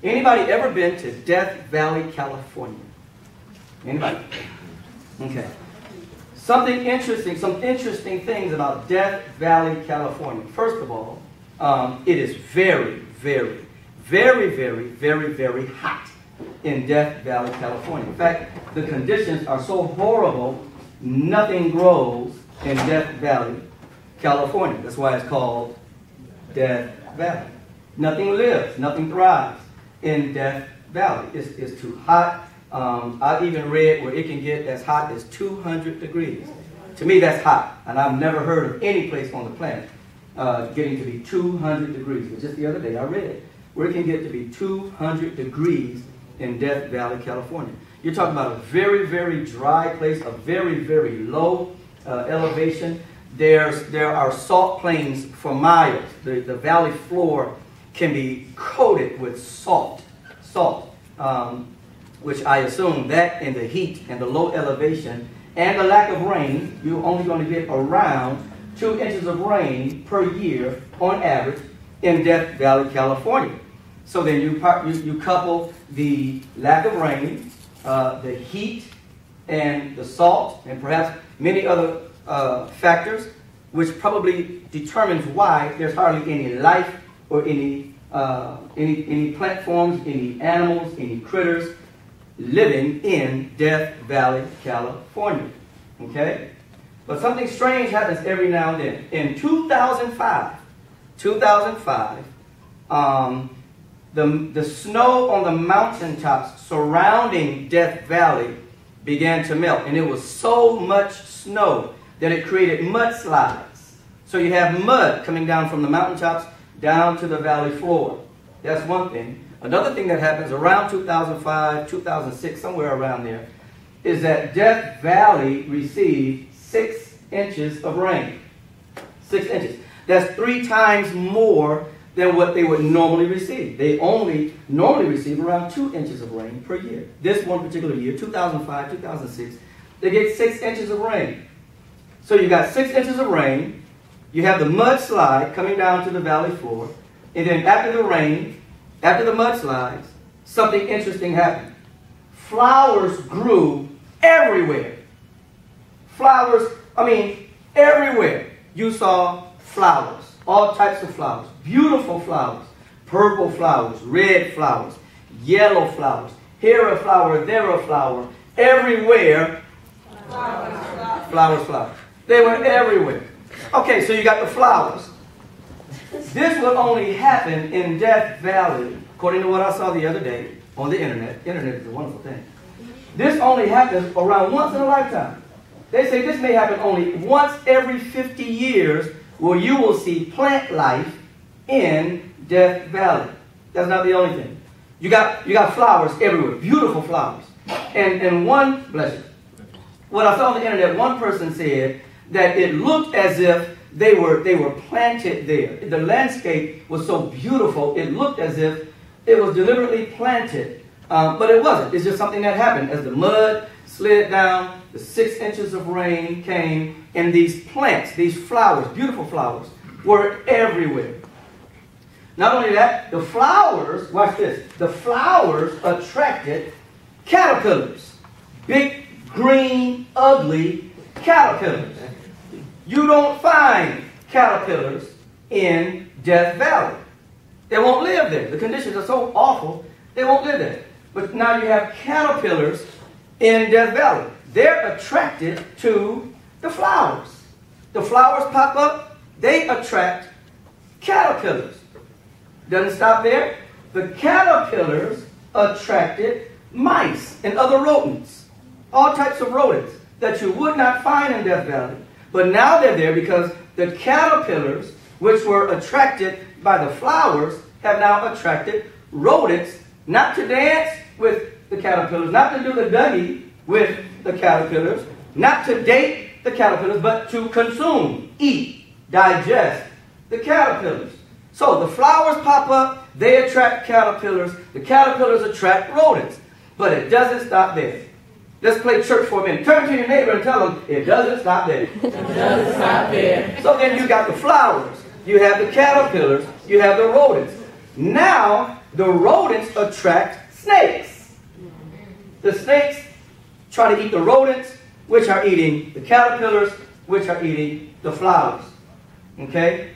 Anybody ever been to Death Valley, California? Anybody? Okay. Some interesting things about Death Valley, California. First of all, it is very, very, very, very, very, very hot in Death Valley, California. In fact, the conditions are so horrible, nothing grows in Death Valley, California. That's why it's called Death Valley. Nothing lives, nothing thrives in Death Valley. It's too hot. I've even read where it can get as hot as 200 degrees. To me, that's hot. And I've never heard of any place on the planet getting to be 200 degrees. But just the other day, I read it, where it can get to be 200 degrees in Death Valley, California. You're talking about a very, very dry place, a very, very low elevation. There are salt plains for miles. The valley floor can be coated with salt, which I assume that in the heat and the low elevation and the lack of rain, you're only going to get around 2 inches of rain per year on average in Death Valley, California. So then you couple the lack of rain, the heat, and the salt, and perhaps many other factors, which probably determines why there's hardly any life or any plant forms, any animals, any critters living in Death Valley, California. Okay? But something strange happens every now and then. In 2005, the snow on the mountaintops surrounding Death Valley began to melt. And it was so much snow that it created mudslides. So you have mud coming down from the mountaintops down to the valley floor. That's one thing. Another thing that happens around 2005, 2006, somewhere around there, is that Death Valley received 6 inches of rain. 6 inches. That's 3 times more than what they would normally receive. They only normally receive around 2 inches of rain per year. This one particular year, 2005, 2006, they get 6 inches of rain. So you got 6 inches of rain, you have the mudslide coming down to the valley floor, and then after the rain, after the mudslides, something interesting happened. Flowers grew everywhere. Flowers, everywhere. You saw flowers, all types of flowers, beautiful flowers, purple flowers, red flowers, yellow flowers, here a flower, there a flower, everywhere. Flowers. They were everywhere. Okay, so you got the flowers. This would only happen in Death Valley, according to what I saw the other day on the internet. Internet is a wonderful thing. This only happens around once in a lifetime. They say this may happen only once every 50 years, where you will see plant life in Death Valley. That's not the only thing. You got flowers everywhere, beautiful flowers. And one, bless you, what I saw on the internet, one person said that it looked as if they were planted there. The landscape was so beautiful, it looked as if it was deliberately planted. But it wasn't. It's just something that happened. As the mud slid down, the 6 inches of rain came, and these plants, these flowers, beautiful flowers, were everywhere. Not only that, the flowers, watch this, the flowers attracted caterpillars. Big, green, ugly caterpillars. You don't find caterpillars in Death Valley. They won't live there. The conditions are so awful, they won't live there. But now you have caterpillars in Death Valley. They're attracted to the flowers. The flowers pop up, they attract caterpillars. Doesn't stop there. The caterpillars attracted mice and other rodents. All types of rodents that you would not find in Death Valley. But now they're there because the caterpillars, which were attracted by the flowers, have now attracted rodents, not to dance with the caterpillars, not to do the Dougie with the caterpillars, not to date the caterpillars, but to consume, eat, digest the caterpillars. So the flowers pop up, they attract caterpillars, the caterpillars attract rodents. But it doesn't stop there. Let's play church for a minute. Turn to your neighbor and tell them, it doesn't stop there. It doesn't stop there. So then you got the flowers, you have the caterpillars, you have the rodents. Now The rodents attract snakes. The snakes try to eat the rodents, which are eating the caterpillars, which are eating the flowers. Okay?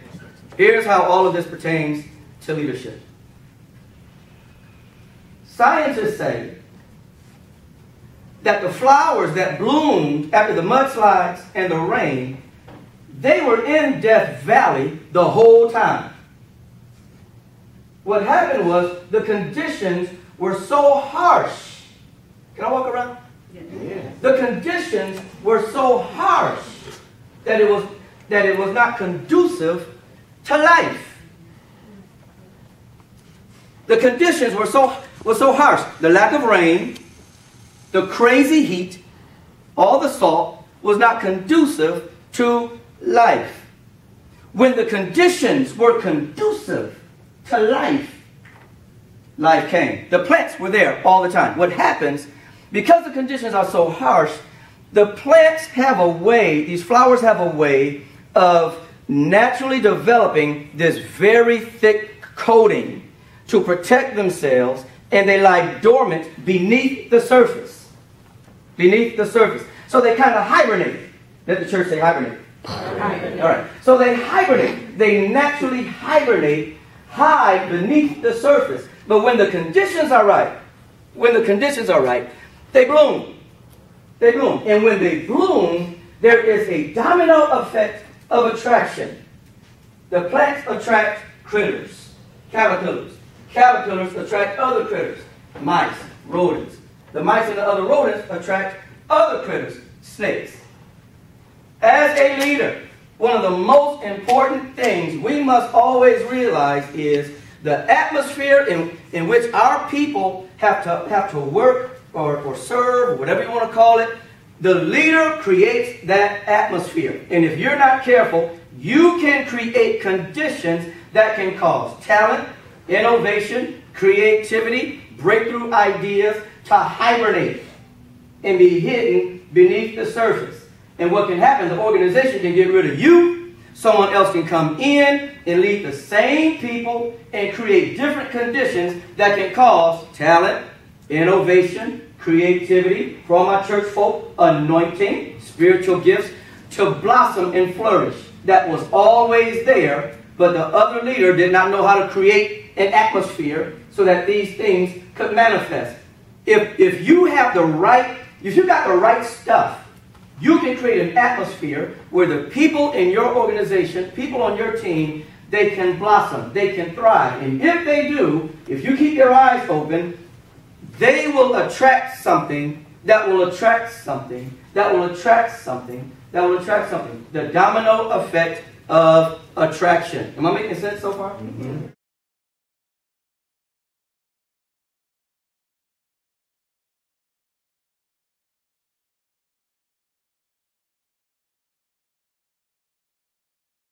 Here's how all of this pertains to leadership. Scientists say that the flowers that bloomed after the mudslides and the rain, they were in Death Valley the whole time. What happened was the conditions were so harsh. Can I walk around? Yeah. The conditions were so harsh that it was not conducive to life. The conditions were so harsh. The lack of rain, the crazy heat, all the salt was not conducive to life. When the conditions were conducive to life, life came. The plants were there all the time. What happens, because the conditions are so harsh, the plants have a way, these flowers have a way of naturally developing this very thick coating to protect themselves, and they lie dormant beneath the surface. Beneath the surface. So they kind of hibernate. Let the church say hibernate. Hibernate. All right. So they hibernate. They naturally hibernate, hide beneath the surface. But when the conditions are right, they bloom. They bloom. And when they bloom, there is a domino effect of attraction. The plants attract critters, caterpillars. Caterpillars attract other critters, mice, rodents. The mice and the other rodents attract other critters, snakes. As a leader, one of the most important things we must always realize is the atmosphere in which our people have to work or serve, or whatever you want to call it. The leader creates that atmosphere. And if you're not careful, you can create conditions that can cause talent, innovation, creativity, breakthrough ideas to hibernate and be hidden beneath the surface. And what can happen, the organization can get rid of you, someone else can come in and lead the same people and create different conditions that can cause talent, innovation, creativity, for all my church folk, anointing, spiritual gifts, to blossom and flourish. That was always there, but the other leader did not know how to create an atmosphere so that these things could manifest. If you have the right, if you got the right stuff, you can create an atmosphere where the people in your organization, people on your team, they can blossom, they can thrive. And if they do, if you keep your eyes open, they will attract something that will attract something that will attract something that will attract something. The domino effect of attraction. Am I making sense so far? Mm-hmm.